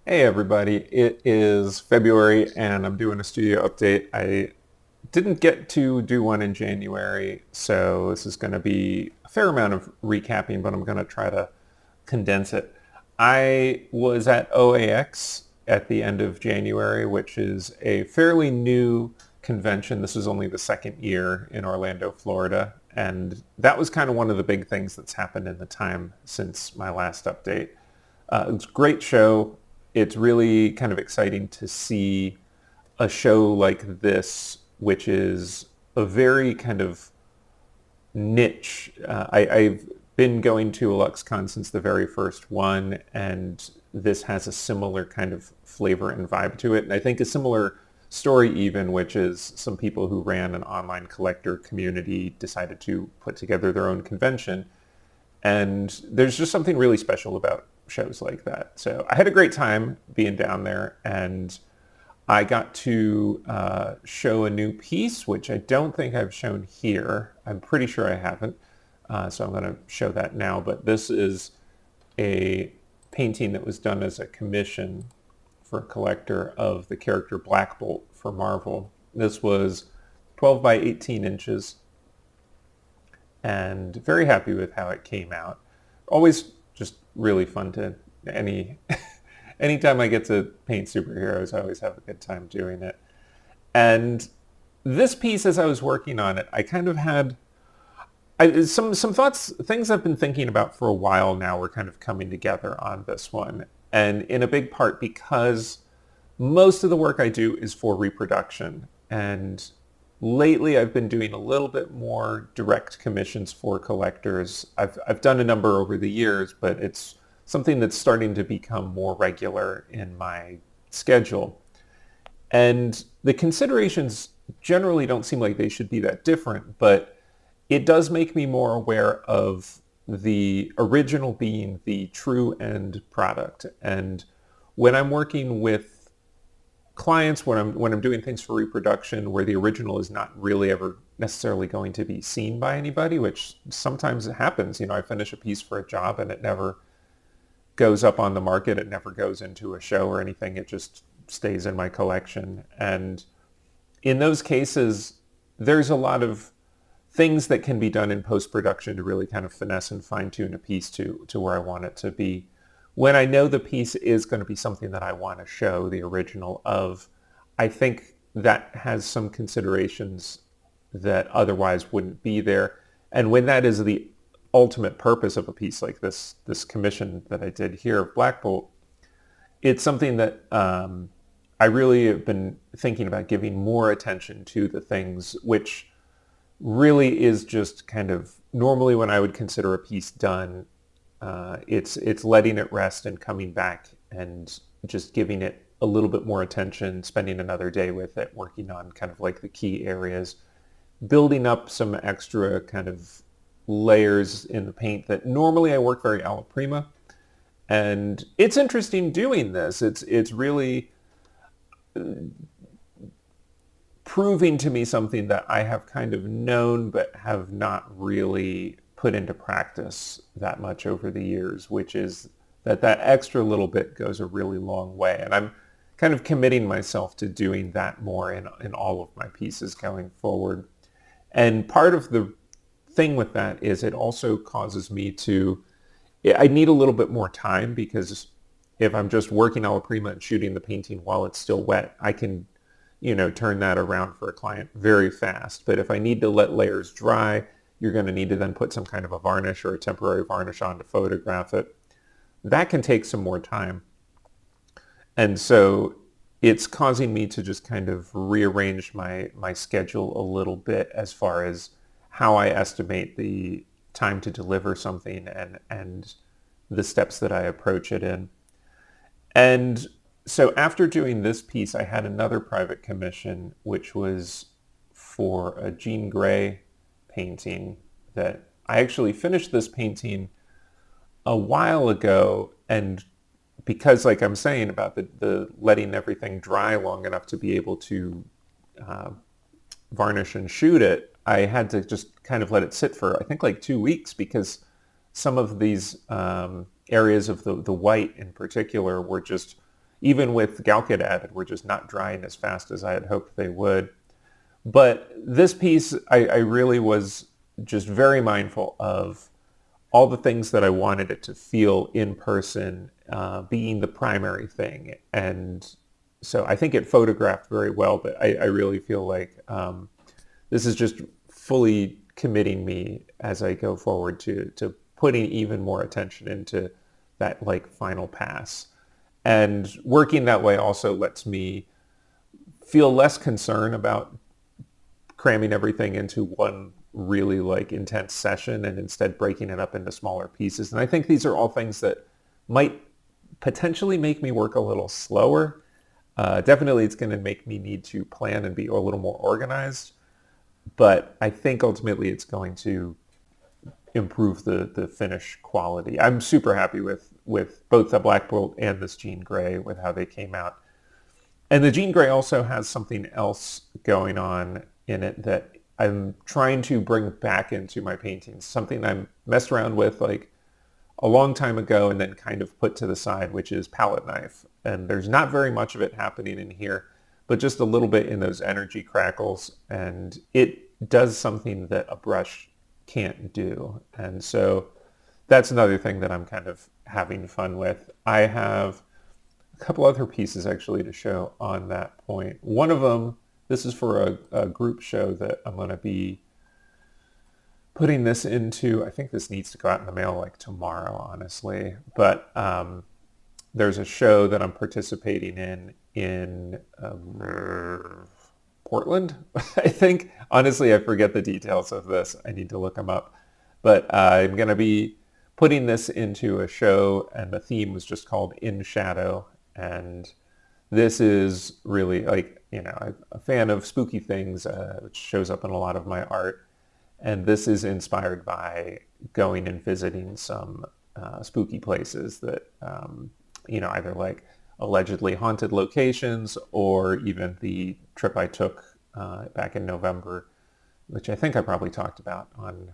Hey everybody, it is February and I'm doing a studio update. I didn't get to do one in January, so this is going to be a fair amount of recapping, but I'm going to try to condense it. I was at OAX at the end of January, which is a fairly new convention. This is only the second year in Orlando, Florida, and that was kind of one of the big things that's happened in the time since my last update. It's a great show. It's really kind of exciting to see a show like this, which is a very kind of niche. I've been going to LuxCon since the very first one, and this has a similar kind of flavor and vibe to it. And I think a similar story even, which is some people who ran an online collector community decided to put together their own convention. And there's just something really special about shows like that. So I had a great time being down there, and I got to show a new piece, which I don't think I've shown here. I'm pretty sure I haven't. So I'm going to show that now. But this is a painting that was done as a commission for a collector of the character Black Bolt for Marvel. This was 12 by 18 inches, and very happy with how it came out. Always just really fun to anytime I get to paint superheroes, I always have a good time doing it. And this piece, as I was working on it, I kind of had some thoughts, things I've been thinking about for a while now were kind of coming together on this one. And in a big part because most of the work I do is for reproduction. And lately I've been doing a little bit more direct commissions for collectors. I've done a number over the years, but it's something that's starting to become more regular in my schedule. And the considerations generally don't seem like they should be that different, but it does make me more aware of the original being the true end product. And when I'm working with clients, when I'm doing things for reproduction where the original is not really ever necessarily going to be seen by anybody, which sometimes it happens. I finish a piece for a job and it never goes up on the market. It never goes into a show or anything. It just stays in my collection. And in those cases, there's a lot of things that can be done in post-production to really kind of finesse and fine-tune a piece to where I want it to be. When I know the piece is going to be something that I want to show the original of, I think that has some considerations that otherwise wouldn't be there. And when that is the ultimate purpose of a piece like this commission that I did here of Black Bolt, it's something that I really have been thinking about giving more attention to the things which really is just kind of normally when I would consider a piece done, it's letting it rest and coming back and just giving it a little bit more attention, spending another day with it, working on kind of like the key areas, building up some extra kind of layers in the paint that normally I work very alla prima. And it's interesting doing this. It's really proving to me something that I have kind of known but have not really put into practice that much over the years, which is that extra little bit goes a really long way. And I'm kind of committing myself to doing that more in all of my pieces going forward. And part of the thing with that is it also causes me I need a little bit more time, because if I'm just working alla prima and shooting the painting while it's still wet, I can turn that around for a client very fast. But if I need to let layers dry, you're going to need to then put some kind of a varnish or a temporary varnish on to photograph it. That can take some more time. And so it's causing me to just kind of rearrange my schedule a little bit as far as how I estimate the time to deliver something and the steps that I approach it in. And so after doing this piece, I had another private commission, which was for a Jean Grey painting that I actually finished this painting a while ago. And because, like I'm saying about the letting everything dry long enough to be able to varnish and shoot it, I had to just kind of let it sit for, I think, like 2 weeks, because some of these areas of the white in particular were just, even with Galkid added, were just not drying as fast as I had hoped they would. But this piece, I really was just very mindful of all the things that I wanted it to feel in person, being the primary thing. And so I think it photographed very well, but I really feel like this is just fully committing me as I go forward to putting even more attention into that like final pass. And working that way also lets me feel less concern about cramming everything into one really like intense session and instead breaking it up into smaller pieces. And I think these are all things that might potentially make me work a little slower. Definitely it's going to make me need to plan and be a little more organized. But I think ultimately it's going to improve the finish quality. I'm super happy with both the Black Bolt and this Jean Grey with how they came out. And the Jean Grey also has something else going on in it that I'm trying to bring back into my paintings, something I messed around with like a long time ago and then kind of put to the side, which is palette knife. And there's not very much of it happening in here, but just a little bit in those energy crackles. And it does something that a brush can't do. And so that's another thing that I'm kind of having fun with. I have a couple other pieces actually to show on that point. One of them, this is for a group show that I'm going to be putting this into. I think this needs to go out in the mail like tomorrow, honestly. But there's a show that I'm participating in Portland, I think. Honestly, I forget the details of this. I need to look them up. But I'm going to be putting this into a show, and the theme was just called In Shadow. And this is really like, you know, I'm a fan of spooky things, which shows up in a lot of my art. And this is inspired by going and visiting some spooky places that, you know, either like allegedly haunted locations or even the trip I took back in November, which I think I probably talked about on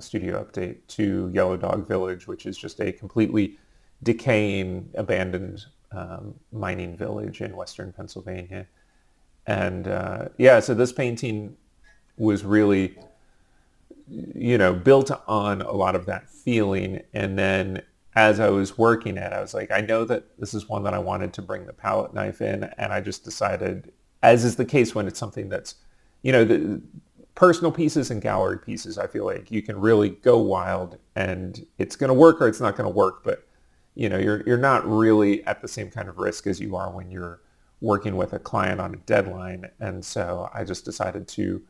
Studio Update, to Yellow Dog Village, which is just a completely decaying, abandoned mining village in western Pennsylvania. And yeah, so this painting was really, you know, built on a lot of that feeling. And then as I was working it, I was like, I know that this is one that I wanted to bring the palette knife in. And I just decided, as is the case when it's something that's, you know, the personal pieces and gallery pieces, I feel like you can really go wild and it's going to work or it's not going to work. But, you know, you're not really at the same kind of risk as you are when you're working with a client on a deadline. And so I just decided to,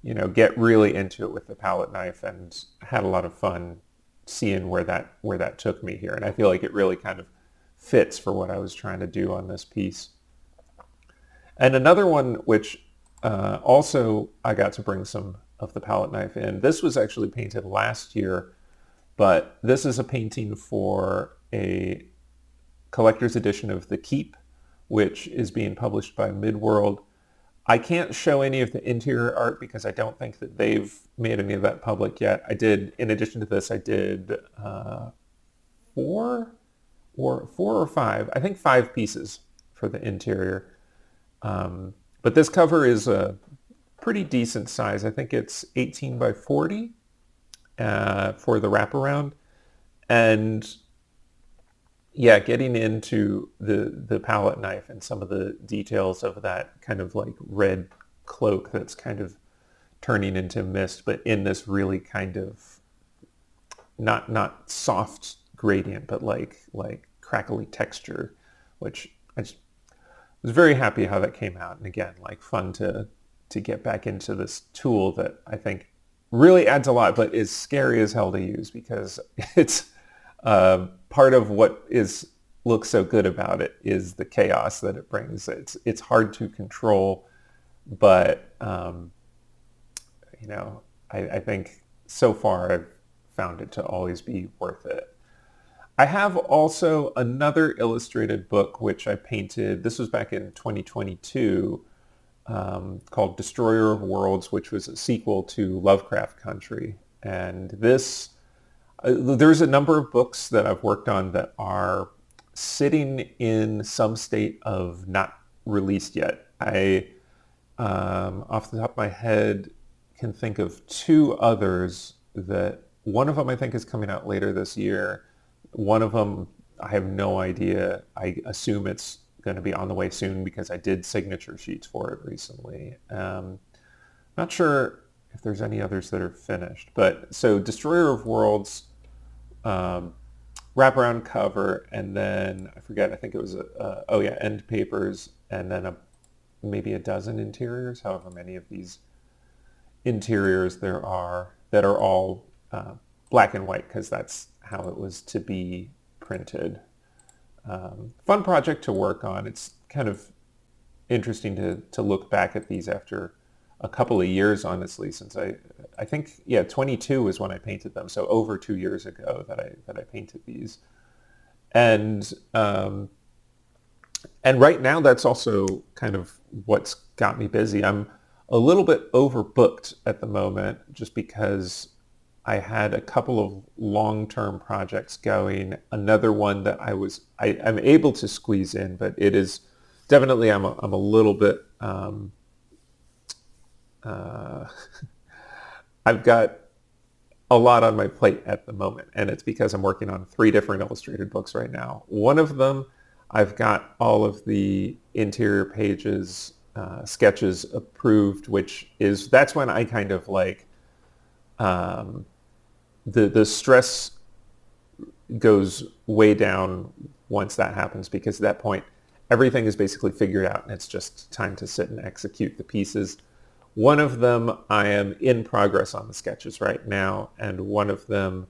you know, get really into it with the palette knife and had a lot of fun seeing where that took me here. And I feel like it really kind of fits for what I was trying to do on this piece. And another one, which also I got to bring some of the palette knife in. This was actually painted last year, but this is a painting for a collector's edition of The Keep, which is being published by Midworld. I can't show any of the interior art because I don't think that they've made any of that public yet. I did, in addition to this, I did four or five, I think 5 pieces for the interior. But this cover is a pretty decent size. I think it's 18 by 40 for the wraparound. And yeah, getting into the palette knife and some of the details of that kind of like red cloak that's kind of turning into mist, but in this really kind of not soft gradient, but like crackly texture, which I just was very happy how that came out. And again, like fun to get back into this tool that I think really adds a lot, but is scary as hell to use because it's part of what looks so good about it is the chaos that it brings. It's hard to control, but you know, I think so far I've found it to always be worth it. I have also another illustrated book which I painted. This was back in 2022, called Destroyer of Worlds, which was a sequel to Lovecraft Country. And this, there's a number of books that I've worked on that are sitting in some state of not released yet. I, off the top of my head, can think of two others that one of them I think is coming out later this year. One of them, I have no idea. I assume it's going to be on the way soon because I did signature sheets for it recently. Not sure if there's any others that are finished, but so Destroyer of Worlds, wraparound cover, and then I forget. I think it was end papers, and then maybe a dozen interiors. However many of these interiors there are that are all black and white because that's how it was to be printed. Fun project to work on. It's kind of interesting to look back at these after a couple of years, honestly, since I think 22 was when I painted them, so over 2 years ago that I painted these, and right now that's also kind of what's got me busy. I'm a little bit overbooked at the moment just because I had a couple of long-term projects going. Another one that I'm able to squeeze in, but it is definitely I'm a little bit I've got a lot on my plate at the moment, and it's because I'm working on 3 different illustrated books right now. One of them, I've got all of the interior pages, sketches approved, that's when I kind of like, the stress goes way down once that happens, because at that point, everything is basically figured out and it's just time to sit and execute the pieces. One of them, I am in progress on the sketches right now, and one of them,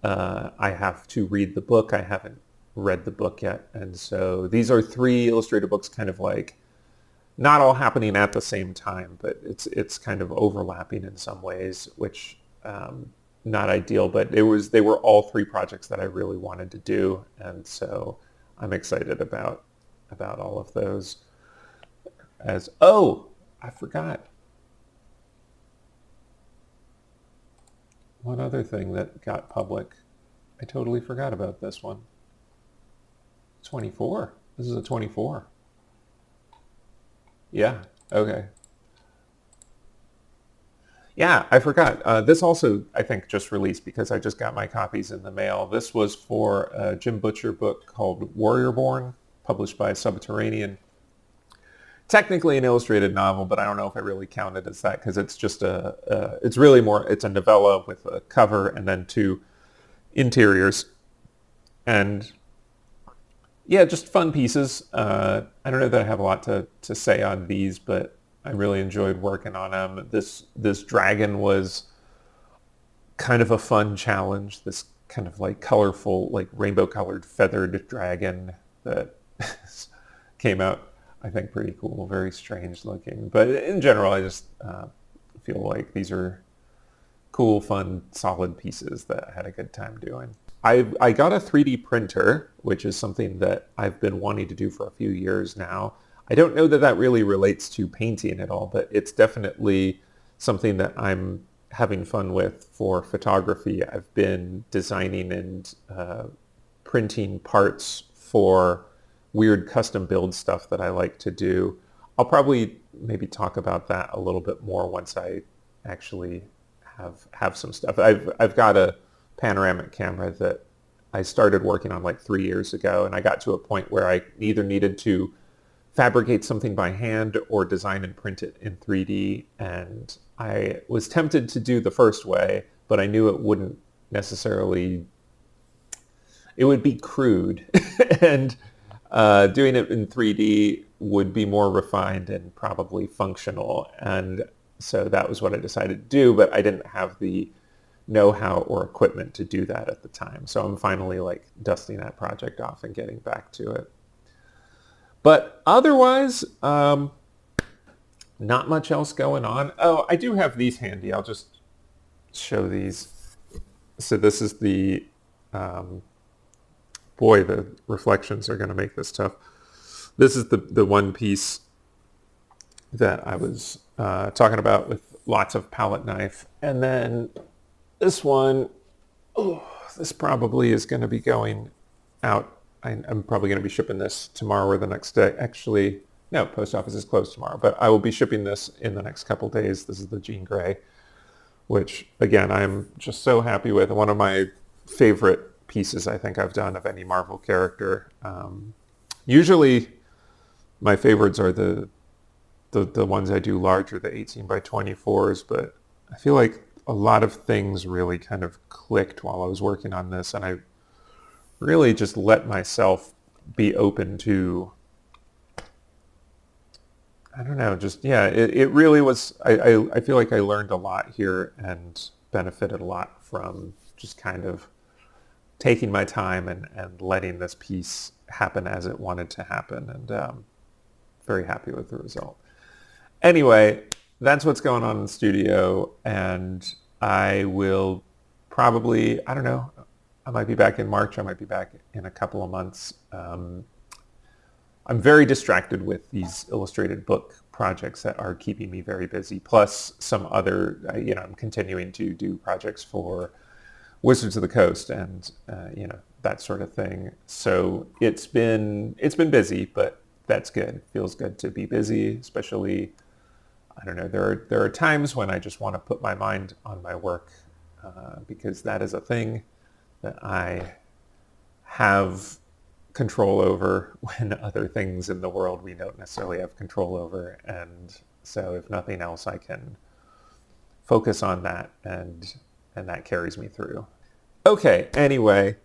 I have to read the book. I haven't read the book yet, and so these are 3 illustrated books, kind of like not all happening at the same time, but it's kind of overlapping in some ways, which not ideal. But they were all 3 projects that I really wanted to do, and so I'm excited about all of those. I forgot. One other thing that got public. I totally forgot about this one. 24. This is a 24. Yeah, okay. Yeah, I forgot. This also, I think, just released because I just got my copies in the mail. This was for a Jim Butcher book called Warrior Born, published by Subterranean. Technically an illustrated novel, but I don't know if I really count it as that because it's just it's really more, it's a novella with a cover and then 2 interiors. And yeah, just fun pieces. I don't know that I have a lot to say on these, but I really enjoyed working on them. This dragon was kind of a fun challenge. This kind of like colorful, like rainbow colored feathered dragon that came out, I think, pretty cool, very strange looking. But in general, I just feel like these are cool, fun, solid pieces that I had a good time doing. I got a 3D printer, which is something that I've been wanting to do for a few years now. I don't know that really relates to painting at all, but it's definitely something that I'm having fun with for photography. I've been designing and printing parts for weird custom build stuff that I like to do. I'll probably maybe talk about that a little bit more once I actually have some stuff. I've got a panoramic camera that I started working on like 3 years ago, and I got to a point where I either needed to fabricate something by hand or design and print it in 3D, and I was tempted to do the first way, but I knew it wouldn't necessarily, it would be crude and doing it in 3D would be more refined and probably functional. And so that was what I decided to do, but I didn't have the know-how or equipment to do that at the time. So I'm finally like dusting that project off and getting back to it. But otherwise, not much else going on. Oh, I do have these handy. I'll just show these. So this is the, boy, the reflections are going to make this tough. This is the one piece that I was talking about with lots of palette knife. And then this one, this probably is going to be going out I'm probably going to be shipping this tomorrow or the next day. Actually, no, post office is closed tomorrow, but I will be shipping this in the next couple days. This is the Jean Grey, which again, I'm just so happy with. One of my favorite pieces I think I've done of any Marvel character. Usually my favorites are the ones I do larger, the 18 by 24s, but I feel like a lot of things really kind of clicked while I was working on this, and I really just let myself be open to, I don't know, just, yeah, it really was, I feel like I learned a lot here and benefited a lot from just kind of taking my time and letting this piece happen as it wanted to happen, and very happy with the result. Anyway, that's what's going on in the studio, and I will probably, I don't know, I might be back in March, I might be back in a couple of months. I'm very distracted with these illustrated book projects that are keeping me very busy, plus some other, I'm continuing to do projects for Wizards of the Coast and, that sort of thing. So it's been busy, but that's good. It feels good to be busy, especially, I don't know, there are times when I just want to put my mind on my work because that is a thing that I have control over when other things in the world we don't necessarily have control over. And so if nothing else, I can focus on that, and that carries me through. Okay, anyway,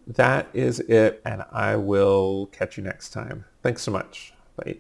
that is it, and I will catch you next time. Thanks so much. Bye.